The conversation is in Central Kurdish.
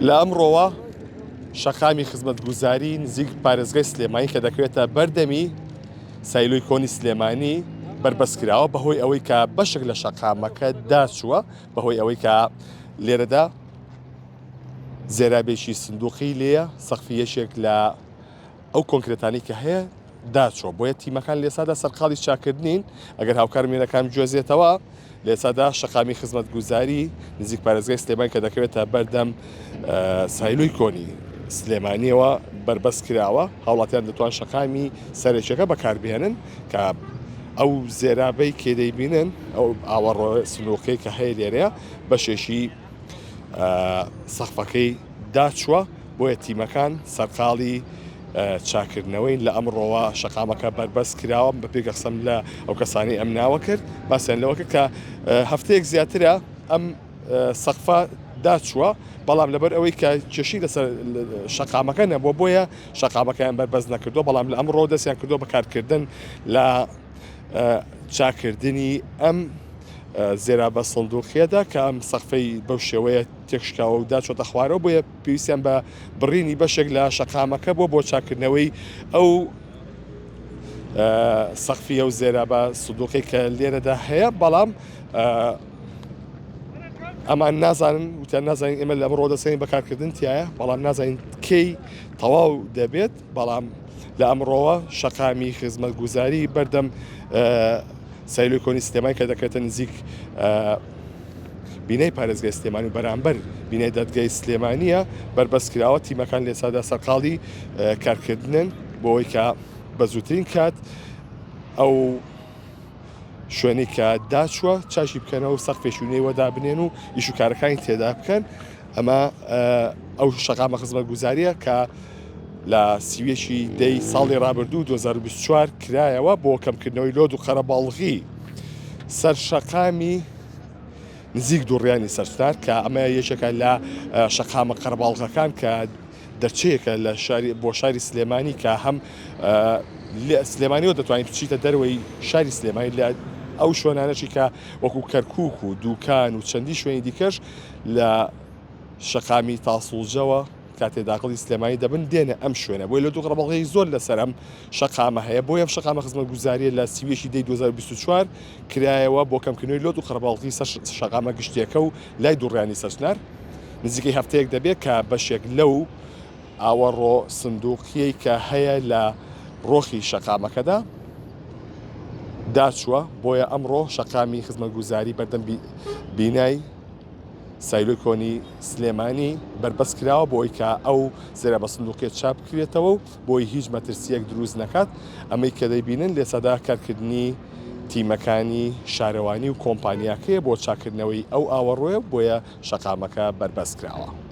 لە ئەمڕۆوە شەقامی خزمەتگوزاری نزیک پارێزگای سلێمانی کە دەکرێتە بەردەمی سایلۆی کۆنی سلێمانی بربەسکراوە بەهۆی ئەوەی کە بەشێک لە شەقامەکە داچووە بەهۆی ئەوەی کە لێرەدا زێرابێکی سندوقی لێیە سەقفی یەشێک لە ئەو کۆنکرێتانی کە هەیە داچۆ بۆیە تیمەکان لێسادا سەرقاڵی چاکردنین ئەگەر هاوکارمێنەکان گوێزێتەوە لێسادا شەقامی خزمەتگوزاری نزیک پارێزگای سلێمانی کە دەکەوێتە بەردەم سایلۆی کۆنی سلێمانیەوە بربەست کراوە هاوڵاتیان دەتوان شەقامی سەرێکیەکە بەکاربێنن کە ئەو زێرابەی کێ دەیبینن ئەو ئاوەڕۆ سنووقەی کە هەیە لێرەیە بەشێشی سەقفەکەی داچووە بۆیە تیمەکان سەرقاڵی چاکردنەوەی لە ئەمڕۆوە شەقامەکە بربەست کراوە بە پێگەخسەم لە ئەو کەسانی ئەم ناوە کرد باسییان لەوەکە کە هەفتەیەک زیاترە ئەم سەقفە داچووە بەڵام لەبەر ئەوەی کە کێشی لەسەر شەقامەکە نەبووە بۆیە شەقامەکەیان بربەست نەکردو بەڵام لە ئەمڕۆ دەستیان کردو بەکارکردن لە چاکردنی ئەم زێرابە سندوقیەدا کە ئەم سەقفەی بەو شێوەیە تێکشکاوە و داچۆتە خوارەوە بۆیە پێویستیان بە بڕینی بەشێک لە شەقامەکە بۆ چاکردنەوەی ئەو سەقفی ئەو زێرابە سندوقی کە لێرەدا هەیە بەڵام ئەمان نازانن وتیان نازانین ئێمە لە ئەمڕۆ دەسەین بەکارکردن تایە بەڵام نازانین کەی تەواو دەبێت بەڵام لە ئەمڕۆوە شەقامی خزمەتگوزاری بەردەم سایلۆی کۆنی سلێمانی کە دەکرێتە نزیک بینەی پارێزگای سلێمانی و بەرامبەر بینەی دادگای سلێمانیە بربەست کراوە تیمەکان لێسادا سەرقاڵی کارکردنن بۆ ئەوەی کە بە زووترین کات ئەو شوێنی کە داچووە چاشی بکەنەوە و سەقفێشونەی وەدا بنێن و ئیش و کارەکانی تێدا بکەن ئەمە ئەو شەقامە خزمەتگوزاریە کە لە سیوێکی دەی ساڵی ڕابردوو 2024 کرایەوە بۆ کەمکردنەوەی لۆد و قەرەباڵغی سەر شەقامی نزیک دووڕیانی سەرسنار کە ئەمە یەکێکە لە شەقامە قەرەباڵغەکان کە دەرچەیەکە لە بۆ شاری سلێمانی کە هەم سلێمانیەوە دەتوانین بچیتە دەروەی شاری سلێمانی لە ئەو شوێنانەشی کە وەکو کەرکووک و دووکان و چەندی شوێنی دیکەش لە شەقامی تاسوڵجەوە کاتێ داخڵی سلێمانی دەبن دێنە ئەم شوێنە بۆی لە دوو قەرەباڵغی زۆر لەسەر ئەم شەقامە هەیە بۆ ئەم شەقامە خزمەتگوزاریە لە سیوێکی دەی 2024 کرایەوە بۆ کەمکردنەوەی لۆد و قەرەباڵغی شەقامە گشتیەکە و لای دووڕیانی سەرسنار نزیکەی هەفتەیەک دەبێت کە بەشێک لەو ئاوەڕۆ سندوقیەی کە هەیە لە ڕۆخی شەقامەکەدا داچووە بۆیە ئەمڕۆ شەقامی خزمەتگوزاری بەردەم بینای سایلۆی کۆنی سلێمانی بربەست کراوە بۆی کە ئەو زێرابە سندوقیە چاپ بکرێتەوە و بۆی هیچ مەترسیەک دروست نەکات ئەمەی کە دەیبینن لێسەدا کارکردنی تیمەکانی شارەوانی و کۆمپانیاکەیە بۆ چاکردنەوەی ئەو ئاوەڕۆیە بۆیە شەقامەکە بربەست کراوە.